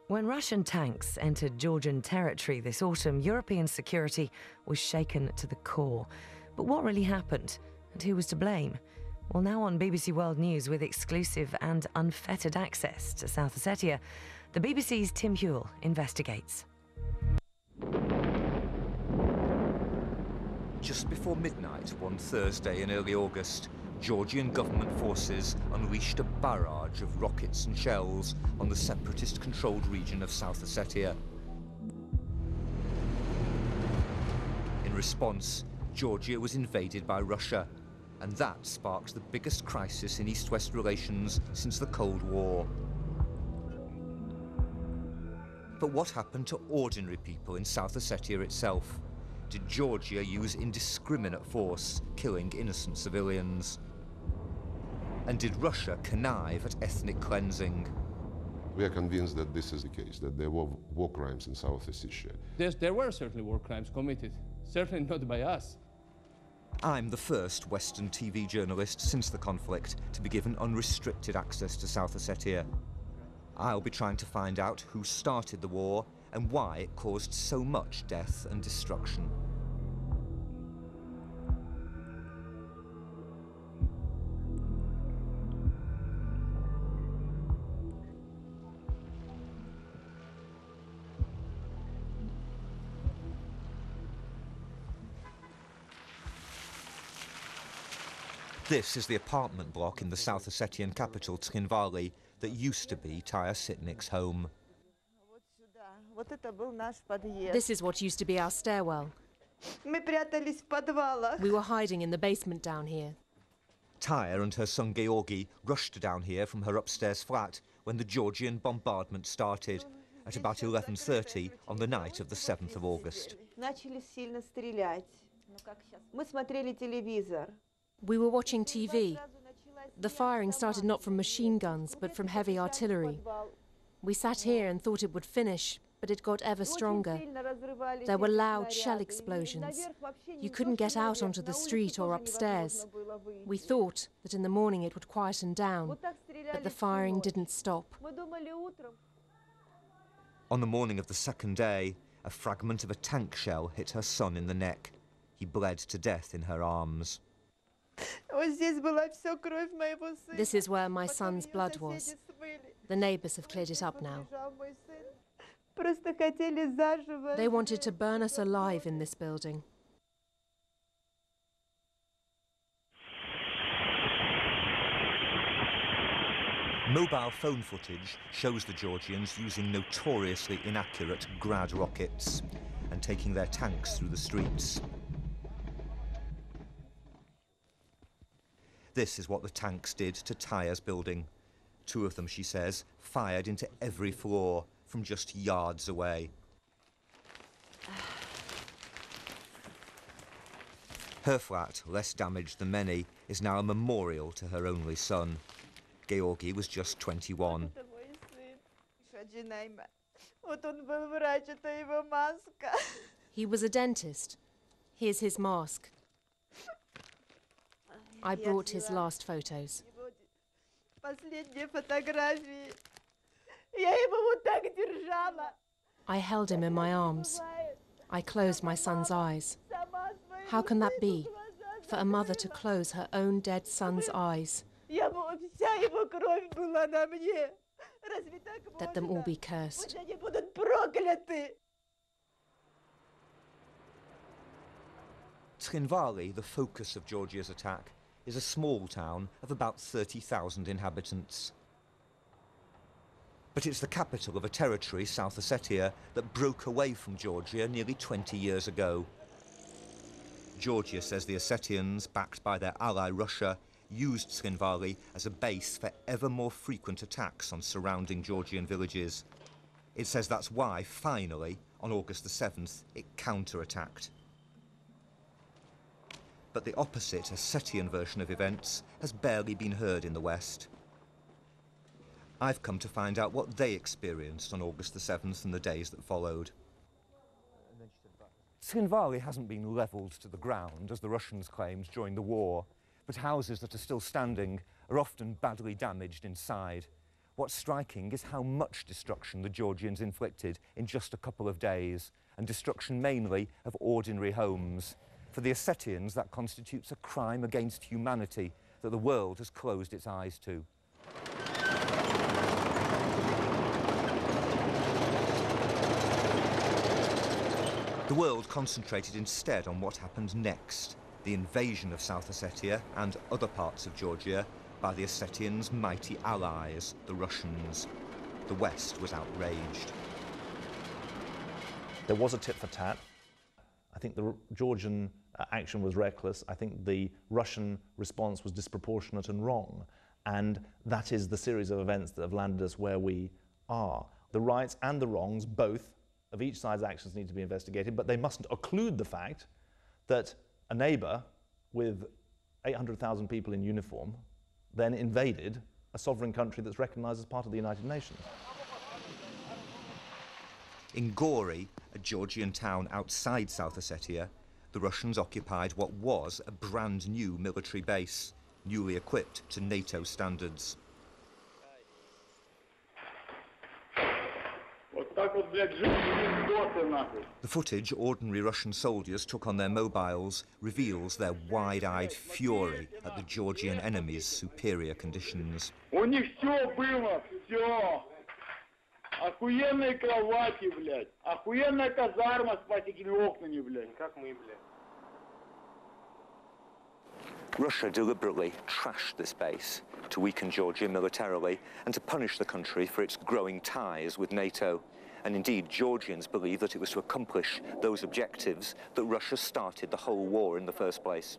When Russian tanks entered Georgian territory this autumn, European security was shaken to the core. But what really happened, and who was to blame? Well, now on BBC World News, with exclusive and unfettered access to South Ossetia, the BBC's Tim Hewell investigates. Just before midnight one Thursday in early August, Georgian government forces unleashed a barrage of rockets and shells on the separatist-controlled region of South Ossetia. In response, Georgia was invaded by Russia, and that sparked the biggest crisis in East-West relations since the Cold War. But what happened to ordinary people in South Ossetia itself? Did Georgia use indiscriminate force, killing innocent civilians? And did Russia connive at ethnic cleansing? We are convinced that this is the case, that there were war crimes in South Ossetia. There were certainly war crimes committed, certainly not by us. I'm the first Western TV journalist since the conflict to be given unrestricted access to South Ossetia. I'll be trying to find out who started the war and why it caused so much death and destruction. This is the apartment block in the South Ossetian capital, Tskhinvali, that used to be Taya Sitnik's home. This is what used to be our stairwell. We were hiding in the basement down here. Taya and her son Georgi rushed down here from her upstairs flat when the Georgian bombardment started at about 11:30 on the night of the 7th of August. We were watching TV. The firing started not from machine guns, but from heavy artillery. We sat here and thought it would finish, but it got ever stronger. There were loud shell explosions. You couldn't get out onto the street or upstairs. We thought that in the morning it would quieten down, but the firing didn't stop. On the morning of the second day, a fragment of a tank shell hit her son in the neck. He bled to death in her arms. This is where my son's blood was. The neighbours have cleared it up now. They wanted to burn us alive in this building. Mobile phone footage shows the Georgians using notoriously inaccurate Grad rockets and taking their tanks through the streets. This is what the tanks did to Taya's building. 2 of them, she says, fired into every floor from just yards away. Her flat, less damaged than many, is now a memorial to her only son. Georgi was just 21. He was a dentist. Here's his mask. I brought his last photos. I held him in my arms. I closed my son's eyes. How can that be, for a mother to close her own dead son's eyes? Let them all be cursed. Tskhinvali, the focus of Georgia's attack, is a small town of about 30,000 inhabitants. But it's the capital of a territory, South Ossetia, that broke away from Georgia nearly 20 years ago. Georgia says the Ossetians, backed by their ally Russia, used Tskhinvali as a base for ever more frequent attacks on surrounding Georgian villages. It says that's why, finally, on August the 7th, it counterattacked. But the opposite Ossetian version of events has barely been heard in the West. I've come to find out what they experienced on August the 7th and the days that followed. Tskhinvali hasn't been levelled to the ground, as the Russians claimed during the war, but houses that are still standing are often badly damaged inside. What's striking is how much destruction the Georgians inflicted in just a couple of days, and destruction mainly of ordinary homes. For the Ossetians, that constitutes a crime against humanity that the world has closed its eyes to. The world concentrated instead on what happened next, the invasion of South Ossetia and other parts of Georgia by the Ossetians' mighty allies, the Russians. The West was outraged. There was a tit for tat. I think the Georgian action was reckless. I think the Russian response was disproportionate and wrong. And that is the series of events that have landed us where we are. The rights and the wrongs, both, of each side's actions need to be investigated, but they mustn't occlude the fact that a neighbour with 800,000 people in uniform then invaded a sovereign country that's recognised as part of the United Nations. In Gori, a Georgian town outside South Ossetia, the Russians occupied what was a brand new military base, newly equipped to NATO standards. The footage ordinary Russian soldiers took on their mobiles reveals their wide-eyed fury at the Georgian enemy's superior conditions. Охуенные кровати, блядь. Охуенная казарма с этими окнами, блядь. Как мы, блядь. Russia deliberately trashed this base to weaken Georgia militarily and to punish the country for its growing ties with NATO. And indeed, Georgians believe that it was to accomplish those objectives that Russia started the whole war in the first place.